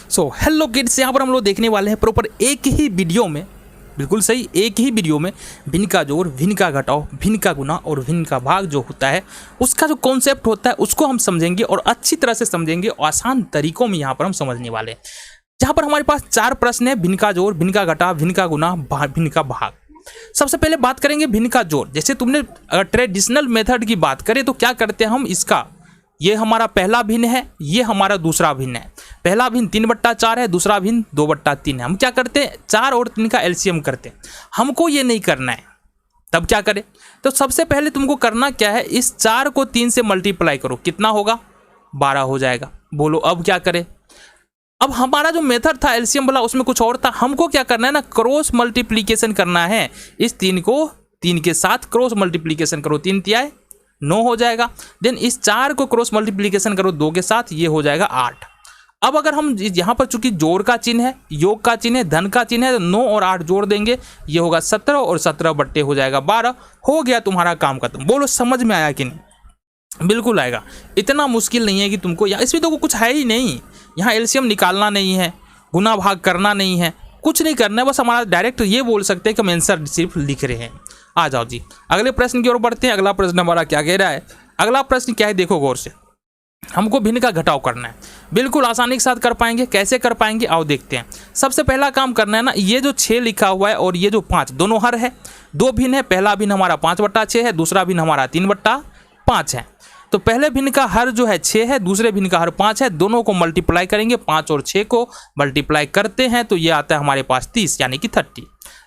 So hello kids, यहाँ पर हम लोग देखने वाले हैं प्रॉपर एक ही वीडियो में, बिल्कुल सही एक ही वीडियो में भिन्न का जोड़, भिन्न का घटाव, भिन्न का गुना और भिन्न का भाग जो होता है उसका जो कॉन्सेप्ट होता है उसको हम समझेंगे और अच्छी तरह से समझेंगे, आसान तरीकों में यहाँ पर हम समझने वाले हैं। जहाँ पर हमारे पास 4 प्रश्न है, भिन्न का जोड़, भिन्न का घटाव, भिन्न का गुना, भिन्न का भाग। सबसे पहले बात करेंगे भिन्न का जोड़। जैसे तुमने ट्रेडिशनल मेथड की बात करें तो क्या करते हैं हम, इसका ये हमारा पहला भिन्न है, ये हमारा दूसरा भिन्न है। पहला भिन्न 3/4 है, दूसरा भिन्न 2/3 है। हम क्या करते हैं, 4 और 3 का एलसीएम करते हैं। हमको ये नहीं करना है, तब क्या करें, तो सबसे पहले तुमको करना क्या है, इस 4 को 3 से मल्टीप्लाई करो, कितना होगा 12 हो जाएगा। बोलो अब क्या करें। अब हमारा जो मेथड था एलसीएम वाला उसमें कुछ और था, हमको क्या करना है ना, क्रॉस मल्टीप्लीकेशन करना है। इस 3 को 3 के साथ क्रॉस मल्टीप्लीकेशन करो, 3 तिहाई 9 हो जाएगा। देन इस 4 को क्रॉस मल्टीप्लीकेशन करो 2 के साथ, ये हो जाएगा 8। अब अगर हम यहाँ पर चूंकि जोड़ का चिन्ह है, योग का चिन्ह है, धन का चिन्ह है, तो 9 और 8 जोड़ देंगे, ये होगा 17 और 17 बट्टे हो जाएगा 12। हो गया तुम्हारा काम खत्म। बोलो समझ में आया कि नहीं? बिल्कुल आएगा, इतना मुश्किल नहीं है कि तुमको, या इसमें तो कुछ है ही नहीं। यहाँ एलसीएम निकालना नहीं है, गुना भाग करना नहीं है, कुछ नहीं करना है, बस हमारा डायरेक्ट ये बोल सकते हैं कि हम आंसर सिर्फ लिख रहे हैं। आ जाओ जी, अगले प्रश्न की ओर बढ़ते हैं। अगला प्रश्न हमारा क्या कह रहा है, अगला प्रश्न क्या है, देखो गौर से। हमको भिन्न का घटाव करना है, बिल्कुल आसानी के साथ कर पाएंगे। कैसे कर पाएंगे आओ देखते हैं। सबसे पहला काम करना है ना, ये जो 6 लिखा हुआ है और ये जो 5 दोनों हर है, 2 भिन्न है। पहला भिन्न हमारा 5/6 है, दूसरा भिन्न हमारा 3/5 है। तो पहले भिन्न का हर जो है 6 है, दूसरे भिन्न का हर 5 है। दोनों को मल्टीप्लाई करेंगे, 5 और 6 को मल्टीप्लाई करते हैं तो ये आता है हमारे पास 30 यानी कि 30।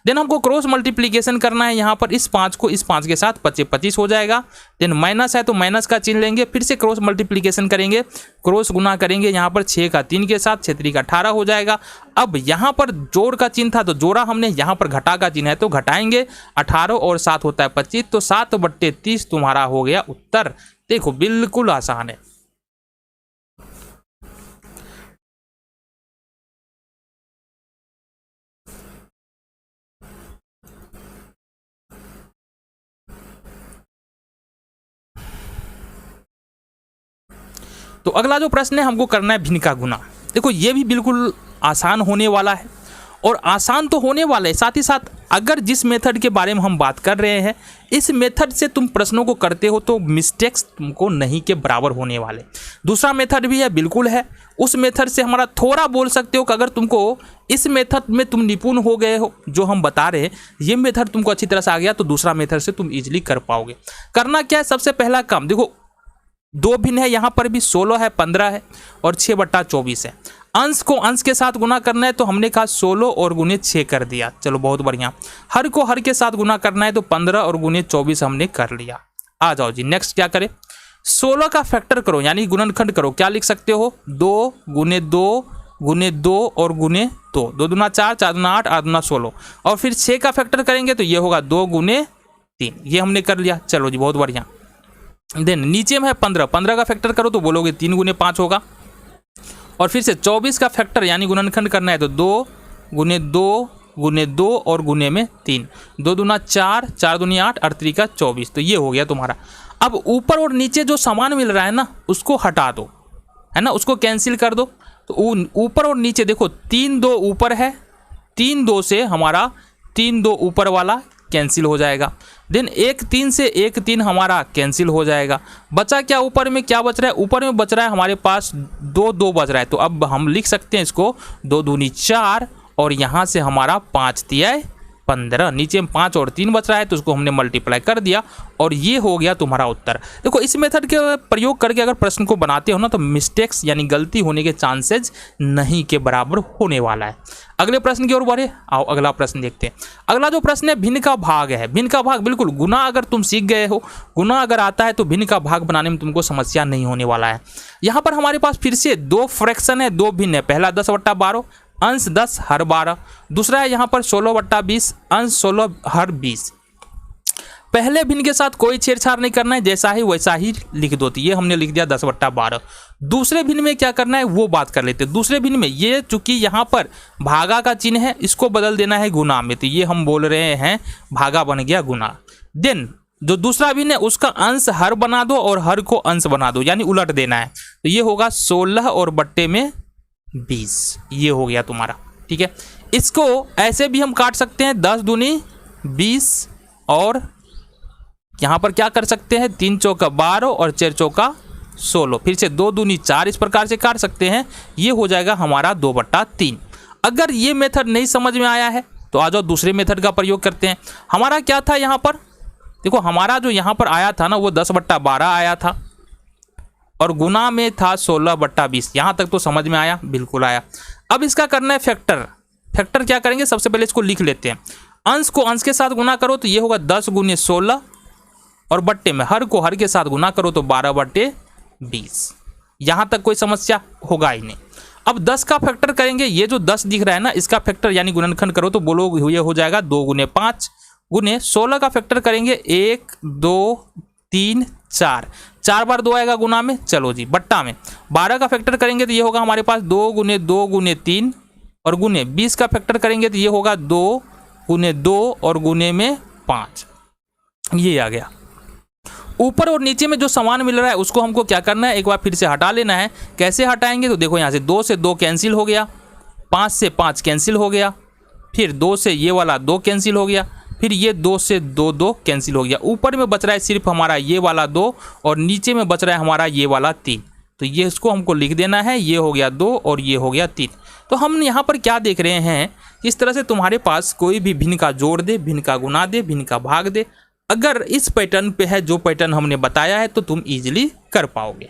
देन हमको क्रॉस मल्टीप्लीकेशन करना है, यहाँ पर इस 5 को इस 5 के साथ 25 हो जाएगा। देन माइनस है तो माइनस का चिन्ह लेंगे, फिर से क्रॉस मल्टीप्लीकेशन करेंगे, क्रॉस गुना करेंगे, यहाँ पर 6 का 3 के साथ 6 का 18 हो जाएगा। अब यहाँ पर जोड़ का चिन्ह था तो जोड़ा हमने, यहाँ पर घटा का चिन्ह है तो घटाएंगे। 18 और 7 होता है 25, तो 7/30 तुम्हारा हो गया उत्तर। देखो बिल्कुल आसान है। तो अगला जो प्रश्न है, हमको करना है भिन्न का गुना। देखो ये भी बिल्कुल आसान होने वाला है, और आसान तो होने वाला है, साथ ही साथ अगर जिस मेथड के बारे में हम बात कर रहे हैं इस मेथड से तुम प्रश्नों को करते हो तो मिस्टेक्स तुमको नहीं के बराबर होने वाले। दूसरा मेथड भी है, बिल्कुल है, उस मेथड से हमारा थोड़ा बोल सकते हो कि अगर तुमको इस मेथड में तुम निपुण हो गए हो, जो हम बता रहे हैं ये मेथड तुमको अच्छी तरह से आ गया तो दूसरा मेथड से तुम इजीली कर पाओगे। करना क्या है, सबसे पहला काम देखो, 2 भिन्न है, यहाँ पर भी 16 है, 15 है और 6/24 है। अंश को अंश के साथ गुना करना है तो हमने कहा 16 और गुने 6 कर दिया, चलो बहुत बढ़िया। हर को हर के साथ गुना करना है तो 15 और गुने 24 हमने कर लिया। आ जाओ जी, नेक्स्ट क्या करें, 16 का फैक्टर करो यानी गुणनखंड करो। क्या लिख सकते हो, 2 गुने 2 गुने 2 और गुने 2, 2 दूना 4, 4 दूना 8, 8 दूना 16, और फिर 6 का फैक्टर करेंगे तो ये होगा 2 गुने 3, ये हमने कर लिया। चलो जी बहुत बढ़िया। देन नीचे में है 15, 15 का फैक्टर करो तो बोलोगे 3 गुने 5 होगा, और फिर से 24 का फैक्टर यानी गुणनखंड करना है तो 2 गुने 2 गुने 2 और गुने में 3, 2 दूना 4, 4 दूनी 8, 3 का 24, तो ये हो गया तुम्हारा। अब ऊपर और नीचे जो सामान मिल रहा है ना उसको हटा दो, है ना, उसको कैंसिल कर दो। तो ऊपर और नीचे देखो, 3 2 ऊपर है, 3 2 से हमारा 3 2 ऊपर वाला कैंसिल हो जाएगा। देन 1 3 से 1 3 हमारा कैंसिल हो जाएगा। बचा क्या, ऊपर में क्या बच रहा है, ऊपर में बच रहा है हमारे पास 2 2 बच रहा है, तो अब हम लिख सकते हैं इसको 2 दूनी 4 और यहाँ से हमारा 5 तिहाई 15, नीचे में 5 और 3 बच रहा है तो उसको हमने मल्टीप्लाई कर दिया और ये हो गया तुम्हारा उत्तर। देखो इस मेथड के प्रयोग करके अगर प्रश्न को बनाते हो ना तो मिस्टेक्स यानी गलती होने के चांसेस नहीं के बराबर होने वाला है। अगले प्रश्न की ओर बढ़े, आओ अगला प्रश्न देखते हैं। अगला जो प्रश्न है भिन्न का भाग है। भिन्न का भाग बिल्कुल, गुना अगर तुम सीख गए हो, गुना अगर आता है तो भिन्न का भाग बनाने में तुमको समस्या नहीं होने वाला है। यहाँ पर हमारे पास फिर से 2 फ्रैक्शन है, 2 भिन्न है। पहला 10/12 अंश 10 हर 12, दूसरा है यहाँ पर 16/20 अंश 16 हर 20। पहले भिन्न के साथ कोई छेड़छाड़ नहीं करना है, जैसा ही वैसा ही लिख दो, तो ये हमने लिख दिया 10/12। दूसरे भिन्न में क्या करना है वो बात कर लेते हैं। दूसरे भिन्न में ये चूंकि यहाँ पर भागा का चिन्ह है, इसको बदल देना है गुना में, तो ये हम बोल रहे हैं भागा बन गया गुना। देन जो दूसरा भिन्न है उसका अंश हर बना दो और हर को अंश बना दो, यानी उलट देना है, तो ये होगा 16 और बट्टे में 20, ये हो गया तुम्हारा। ठीक है, इसको ऐसे भी हम काट सकते हैं, 10 दूनी 20 और यहाँ पर क्या कर सकते हैं, 3 चौका 12 और 4 चौका 16, फिर से 2 दूनी 4, इस प्रकार से काट सकते हैं। ये हो जाएगा हमारा 2/3। अगर ये मेथड नहीं समझ में आया है तो आ जाओ दूसरे मेथड का प्रयोग करते हैं। हमारा क्या था यहाँ पर, देखो हमारा जो यहाँ पर आया था ना वो 10/12 आया था और गुना में था 16/20। यहाँ तक तो समझ में आया, बिल्कुल आया। अब इसका करना है फैक्टर। फैक्टर क्या करेंगे, सबसे पहले इसको लिख लेते हैं। अंश को अंश के साथ गुना करो तो ये होगा 10 × 16 और बट्टे में हर को हर के साथ गुना करो तो 12/20। यहाँ तक कोई समस्या होगा ही नहीं। अब 10 का फैक्टर करेंगे, ये जो 10 दिख रहा है ना इसका फैक्टर यानी गुणनखंड करो तो बोलो ये हो जाएगा 2 × 5 गुने 16 का फैक्टर करेंगे 1 2 3 4, 4 बार 2 आएगा गुना में, चलो जी बट्टा में 12 का फैक्टर करेंगे तो ये होगा हमारे पास 2 × 2 × 3 और गुने 20 का फैक्टर करेंगे तो ये होगा 2 × 2 और गुने में 5। ये आ गया। ऊपर और नीचे में जो समान मिल रहा है उसको हमको क्या करना है, एक बार फिर से हटा लेना है। कैसे हटाएंगे तो देखो यहाँ से 2 से 2 कैंसिल हो गया, 5 से 5 कैंसिल हो गया, फिर 2 से ये वाला 2 कैंसिल हो गया, फिर ये 2 से 2 2 कैंसिल हो गया। ऊपर में बच रहा है सिर्फ हमारा ये वाला 2 और नीचे में बच रहा है हमारा ये वाला 3। तो ये इसको हमको लिख देना है, ये हो गया 2 और ये हो गया 3। तो हम यहाँ पर क्या देख रहे हैं, इस तरह से तुम्हारे पास कोई भी भिन्न का जोड़ दे, भिन्न का गुना दे, भिन्न का भाग दे, अगर इस पैटर्न पे है जो पैटर्न हमने बताया है तो तुम इजीली कर पाओगे।